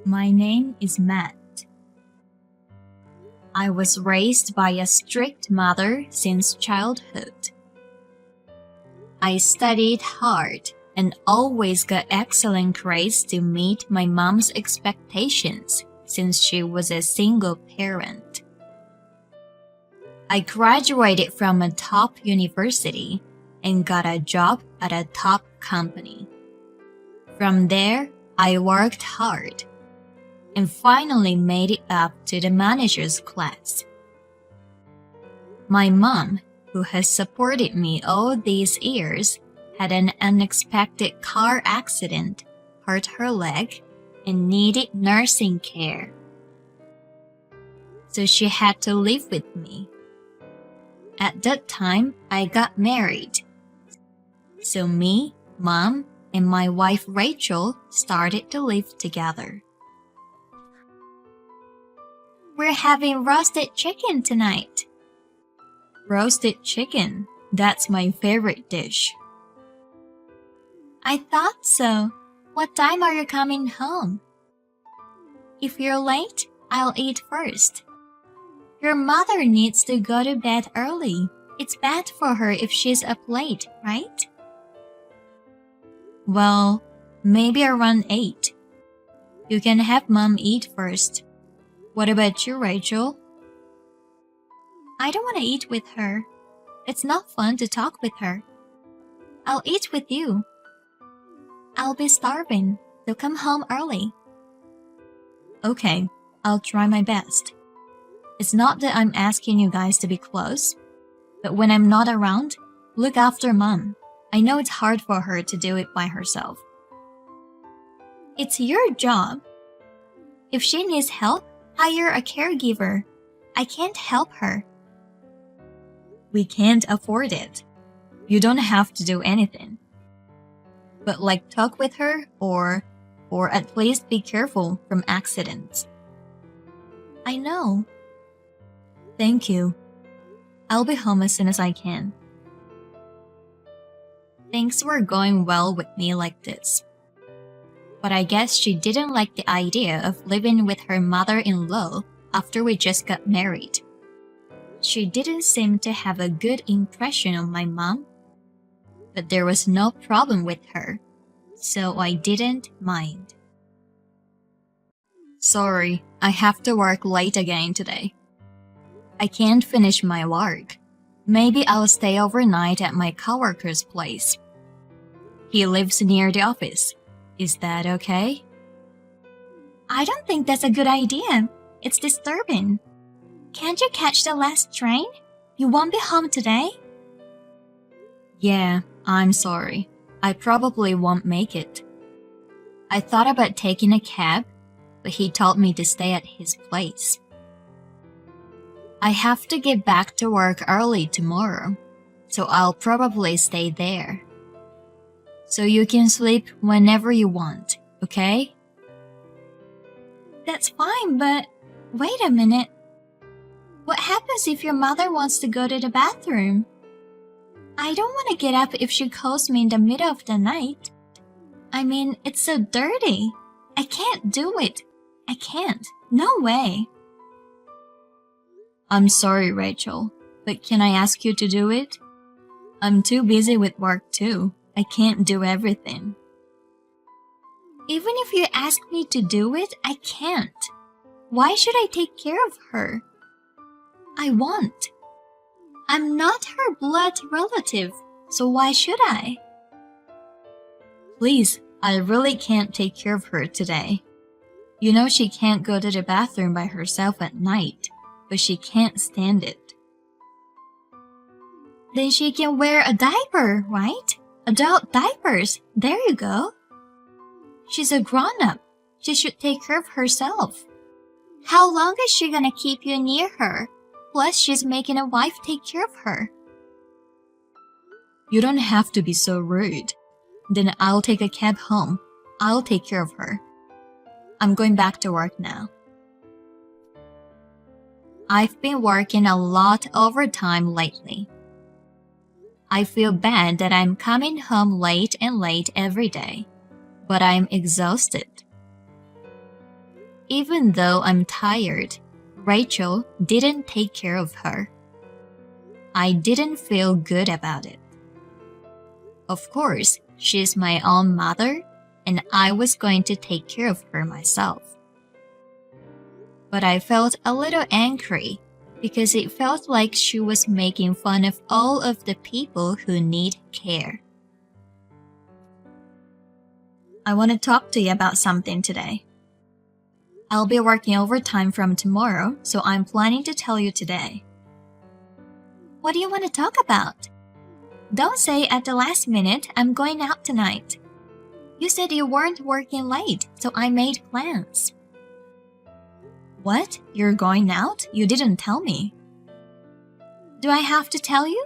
My name is Matt. I was raised by a strict mother since childhood. I studied hard and always got excellent grades to meet my mom's expectations since she was a single parent. I graduated from a top university and got a job at a top company. From there, I worked hard and finally made it up to the manager's class. My mom, who has supported me all these years, had an unexpected car accident, hurt her leg, and needed nursing care. So she had to live with me. At that time, I got married. So me, Mom, and my wife Rachel started to live together. We're having roasted chicken tonight. Roasted chicken, that's my favorite dish. I thought so. What time are you coming home? If you're late, I'll eat first. Your mother needs to go to bed early. It's bad for her if she's up late, right? Well, maybe around 8. You can have Mom eat first. What about you, Rachel? I don't want to eat with her. It's not fun to talk with her. I'll eat with you. I'll be starving, so come home early. Okay, I'll try my best. It's not that I'm asking you guys to be close, but when I'm not around, look after Mom. I know it's hard for her to do it by herself. It's your job. If she needs help, hire a caregiver. I can't help her. We can't afford it. You don't have to do anything. But talk with her or at least be careful from accidents. I know. Thank you. I'll be home as soon as I can. Things were going well with me like this. But I guess she didn't like the idea of living with her mother-in-law after we just got married. She didn't seem to have a good impression of my mom, but there was no problem with her, so I didn't mind. Sorry, I have to work late again today. I can't finish my work. Maybe I'll stay overnight at my coworker's place. He lives near the office. Is that okay? I don't think that's a good idea. It's disturbing. Can't you catch the last train? You won't be home today? Yeah, I'm sorry. I probably won't make it. I thought about taking a cab, but he told me to stay at his place. I have to get back to work early tomorrow, so I'll probably stay there. So you can sleep whenever you want, okay? That's fine, but wait a minute. What happens if your mother wants to go to the bathroom? I don't want to get up if she calls me in the middle of the night. I mean, it's so dirty. I can't do it. I can't. No way. I'm sorry, Rachel, but can I ask you to do it? I'm too busy with work too. I can't do everything. Even if you ask me to do it, I can't. Why should I take care of her? I won't. I'm not her blood relative, so why should I? Please, I really can't take care of her today. You know she can't go to the bathroom by herself at night, but she can't stand it. Then she can wear a diaper, right? Adult diapers. There you go. She's a grown-up. She should take care of herself. How long is she gonna keep you near her? Plus, she's making a wife take care of her. You don't have to be so rude. Then I'll take a cab home. I'll take care of her. I'm going back to work now. I've been working a lot overtime lately. I feel bad that I'm coming home late and late every day, but I'm exhausted. Even though I'm tired, Rachel didn't take care of her. I didn't feel good about it. Of course, she's my own mother, and I was going to take care of her myself. But I felt a little angry because it felt like she was making fun of all of the people who need care. I want to talk to you about something today. I'll be working overtime from tomorrow, so I'm planning to tell you today. What do you want to talk about? Don't say at the last minute, I'm going out tonight. You said you weren't working late, so I made plans. What? You're going out? You didn't tell me. Do I have to tell you?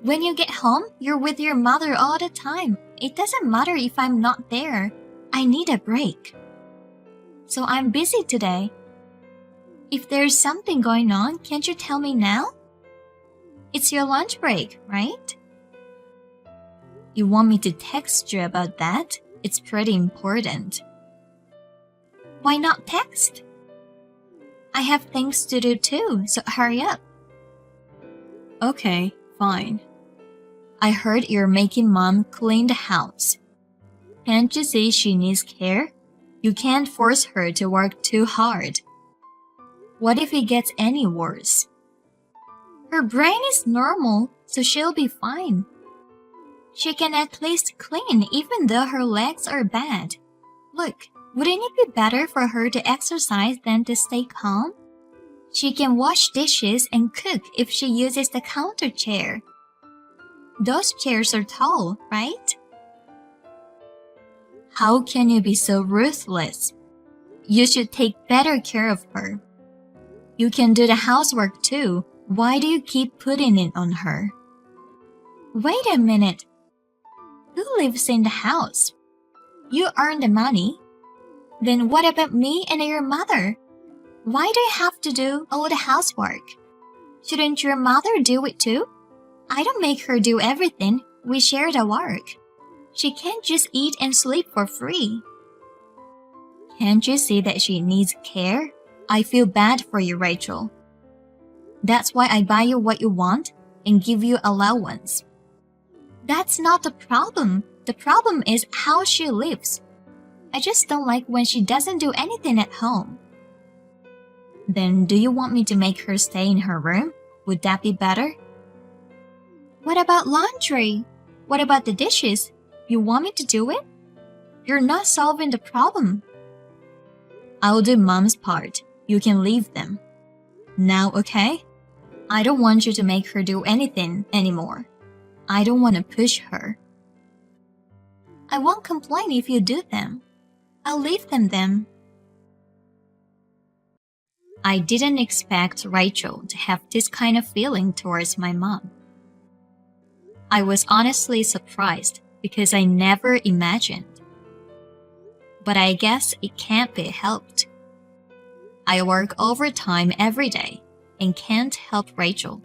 When you get home, you're with your mother all the time. It doesn't matter if I'm not there. I need a break. So I'm busy today. If there's something going on, can't you tell me now? It's your lunch break, right? You want me to text you about that? It's pretty important. Why not text? I have things to do too, so hurry up. Okay, fine. I heard you're making Mom clean the house. Can't you see she needs care? You can't force her to work too hard. What if it gets any worse? Her brain is normal, so she'll be fine. She can at least clean even though her legs are bad. Look, wouldn't it be better for her to exercise than to stay calm? She can wash dishes and cook if she uses the counter chair. Those chairs are tall, right? How can you be so ruthless? You should take better care of her. You can do the housework too. Why do you keep putting it on her? Wait a minute. Who lives in the house? You earn the money. Then what about me and your mother? Why do you have to do all the housework? Shouldn't your mother do it too? I don't make her do everything. We share the work. She can't just eat and sleep for free. Can't you see that she needs care? I feel bad for you, Rachel. That's why I buy you what you want and give you allowance. That's not the problem. The problem is how she lives. I just don't like when she doesn't do anything at home. Then do you want me to make her stay in her room? Would that be better? What about laundry? What about the dishes? You want me to do it? You're not solving the problem. I'll do Mom's part. You can leave them. Now, okay? I don't want you to make her do anything anymore. I don't want to push her. I won't complain if you do them. I'll leave them then. I didn't expect Rachel to have this kind of feeling towards my mom. I was honestly surprised because I never imagined. But I guess it can't be helped. I work overtime every day and can't help Rachel.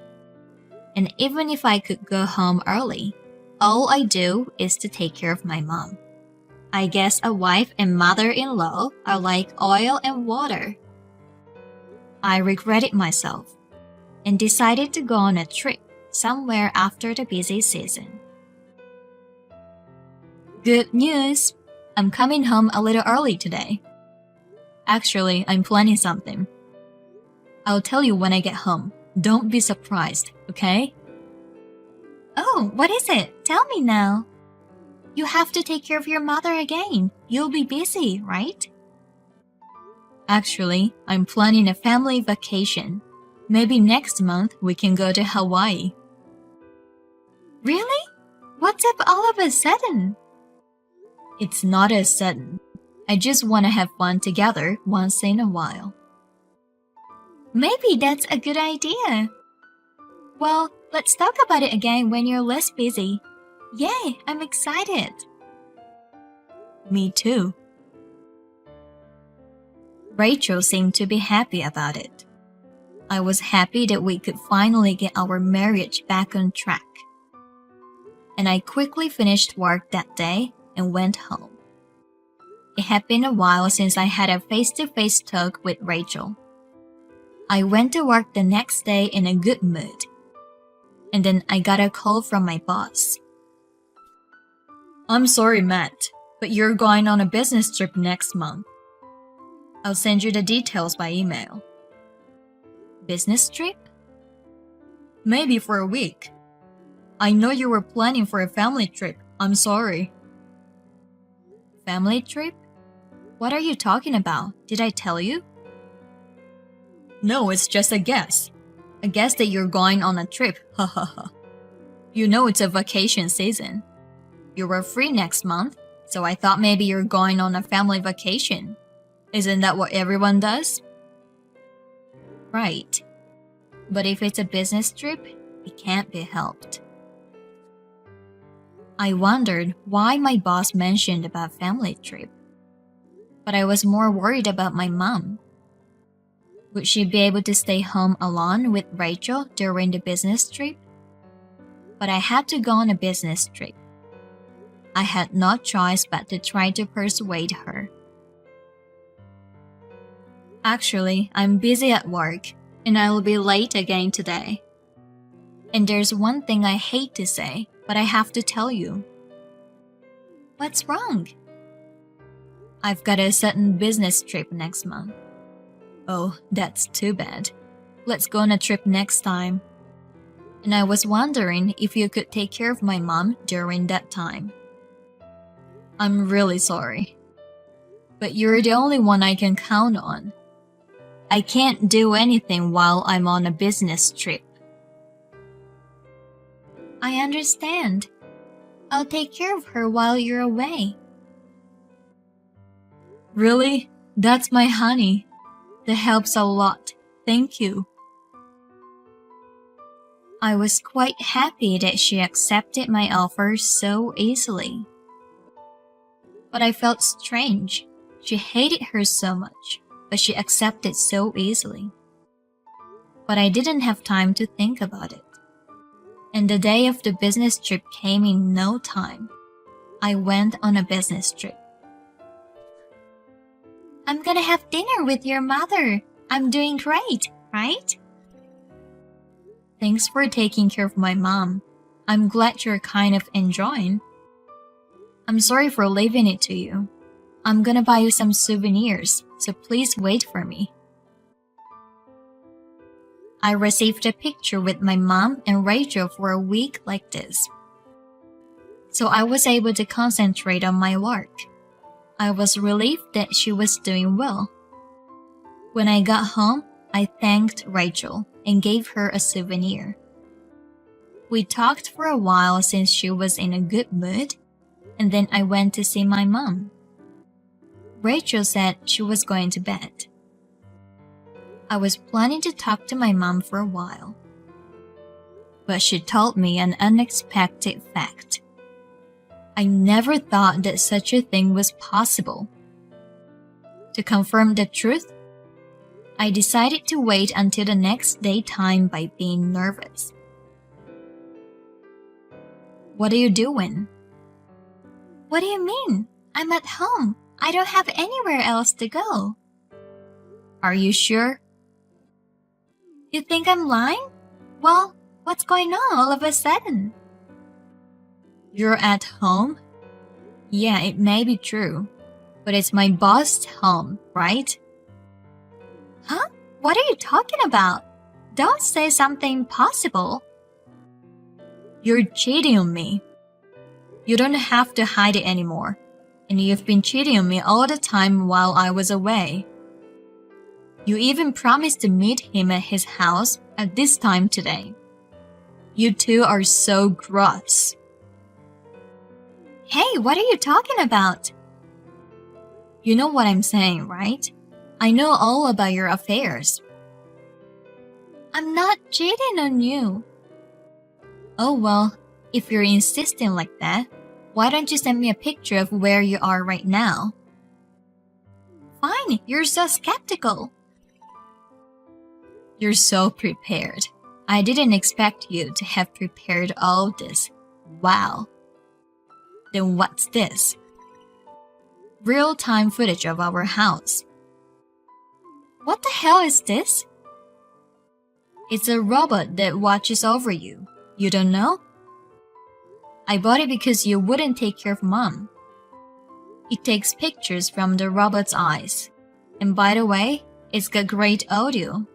And even if I could go home early, all I do is to take care of my mom. I guess a wife and mother-in-law are like oil and water. I regretted myself and decided to go on a trip somewhere after the busy season. Good news! I'm coming home a little early today. Actually, I'm planning something. I'll tell you when I get home. Don't be surprised, okay? Oh, what is it? Tell me now. You have to take care of your mother again. You'll be busy, right? Actually, I'm planning a family vacation. Maybe next month we can go to Hawaii. Really? What's up all of a sudden? It's not as sudden. I just want to have fun together once in a while. Maybe that's a good idea. Well, let's talk about it again when you're less busy. Yay, I'm excited. Me too. Rachel seemed to be happy about it. I was happy that we could finally get our marriage back on track. And I quickly finished work that day and went home. It had been a while since I had a face-to-face talk with Rachel. I went to work the next day in a good mood. And then I got a call from my boss. "I'm sorry, Matt, but you're going on a business trip next month. I'll send you the details by email." Business trip? Maybe for a week. I know you were planning for a family trip. I'm sorry. Family trip? What are you talking about? Did I tell you? No, it's just a guess. A guess that you're going on a trip. Ha ha ha. You know it's a vacation season. You were free next month, so I thought maybe you're going on a family vacation. Isn't that what everyone does? Right. But if it's a business trip, it can't be helped. I wondered why my boss mentioned about family trip. But I was more worried about my mom. Would she be able to stay home alone with Rachel during the business trip? But I had to go on a business trip. I had no choice but to try to persuade her. Actually, I'm busy at work, and I will be late again today. And there's one thing I hate to say, but I have to tell you. What's wrong? I've got a sudden business trip next month. Oh, that's too bad. Let's go on a trip next time. And I was wondering if you could take care of my mom during that time. I'm really sorry. But you're the only one I can count on. I can't do anything while I'm on a business trip. I understand. I'll take care of her while you're away. Really? That's my honey. That helps a lot. Thank you. I was quite happy that she accepted my offer so easily. But I felt strange. She hated her so much, but she accepted so easily. But I didn't have time to think about it. And the day of the business trip came in no time. I went on a business trip. I'm gonna have dinner with your mother. I'm doing great, right? Thanks for taking care of my mom. I'm glad you're kind of enjoying. I'm sorry for leaving it to you. I'm gonna buy you some souvenirs, so please wait for me. I received a picture with my mom and Rachel for a week like this. So I was able to concentrate on my work. I was relieved that she was doing well. When I got home, I thanked Rachel and gave her a souvenir. We talked for a while since she was in a good mood, and then I went to see my mom. Rachel said she was going to bed. I was planning to talk to my mom for a while, but she told me an unexpected fact. I never thought that such a thing was possible. To confirm the truth, I decided to wait until the next daytime by being nervous. What are you doing? What do you mean? I'm at home. I don't have anywhere else to go. Are you sure? You think I'm lying? Well, what's going on all of a sudden? You're at home? Yeah, it may be true, but it's my boss's home, right? Huh? What are you talking about? Don't say something impossible. You're cheating on me. You don't have to hide it anymore, and you've been cheating on me all the time while I was away. You even promised to meet him at his house at this time today. You two are so gross. Hey, what are you talking about? You know what I'm saying, right? I know all about your affairs. I'm not cheating on you. Oh well, if you're insisting like that, why don't you send me a picture of where you are right now? Fine, you're so skeptical. You're so prepared. I didn't expect you to have prepared all of this. Wow. Then what's this? real-time footage of our house. What the hell is this? It's a robot that watches over you. You don't know? I bought it because you wouldn't take care of Mom. It takes pictures from the robot's eyes. And by the way, it's got great audio.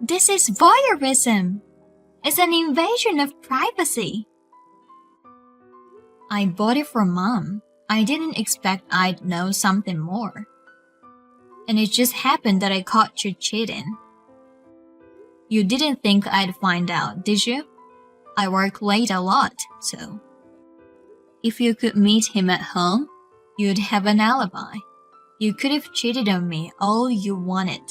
This is voyeurism. It's an invasion of privacy. I bought it for Mom. I didn't expect I'd know something more. And it just happened that I caught you cheating. You didn't think I'd find out, did you? I work late a lot, so. If you could meet him at home, you'd have an alibi. You could have cheated on me all you wanted.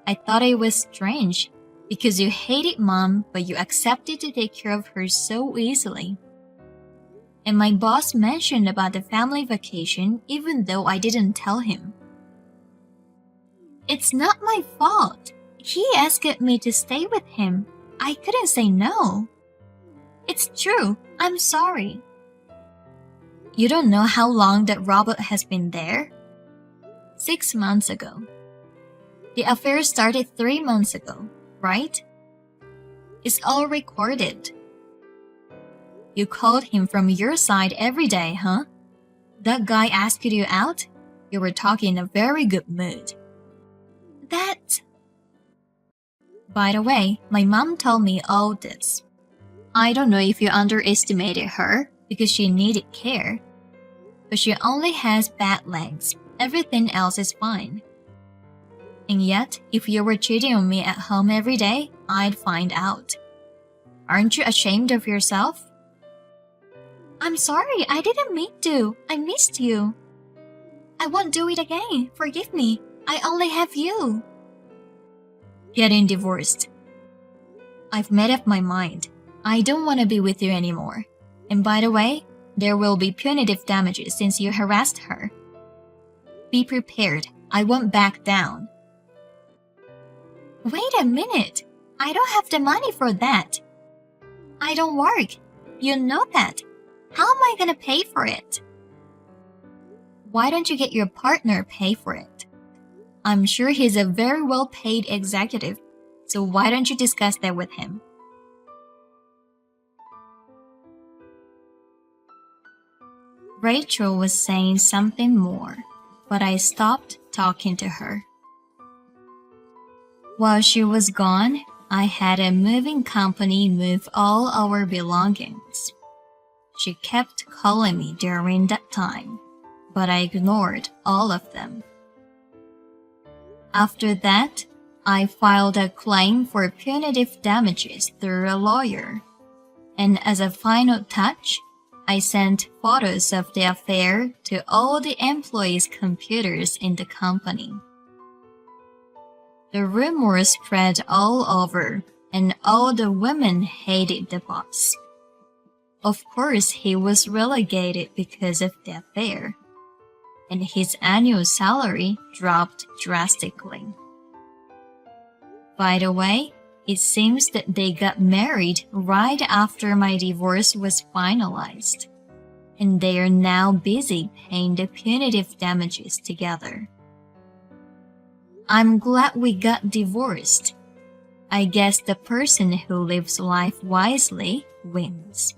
I thought it was strange, because you hated Mom, but you accepted to take care of her so easily. And my boss mentioned about the family vacation even though I didn't tell him. It's not my fault. He asked me to stay with him. I couldn't say no. It's true. I'm sorry. You don't know how long that robot has been there? 6 months ago. The affair started 3 months ago, right? It's all recorded. You called him from your side every day, huh? That guy asked you out? You were talking in a very good mood. By the way, my mom told me all this. I don't know if you underestimated her because she needed care. But she only has bad legs. Everything else is fine. And yet, if you were cheating on me at home every day, I'd find out. Aren't you ashamed of yourself? I'm sorry, I didn't mean to. I missed you. I won't do it again. Forgive me. I only have you. Getting divorced. I've made up my mind. I don't want to be with you anymore. And by the way, there will be punitive damages since you harassed her. Be prepared. I won't back down. Wait a minute. I don't have the money for that. I don't work. You know that. How am I going to pay for it? Why don't you get your partner pay for it? I'm sure he's a very well-paid executive, so why don't you discuss that with him? Rachel was saying something more, but I stopped talking to her. While she was gone, I had a moving company move all our belongings. She kept calling me during that time, but I ignored all of them. After that, I filed a claim for punitive damages through a lawyer, and as a final touch, I sent photos of the affair to all the employees' computers in the company. The rumors spread all over, and all the women hated the boss. Of course, he was relegated because of the affair, and his annual salary dropped drastically. By the way, it seems that they got married right after my divorce was finalized, and they are now busy paying the punitive damages together. I'm glad we got divorced. I guess the person who lives life wisely wins.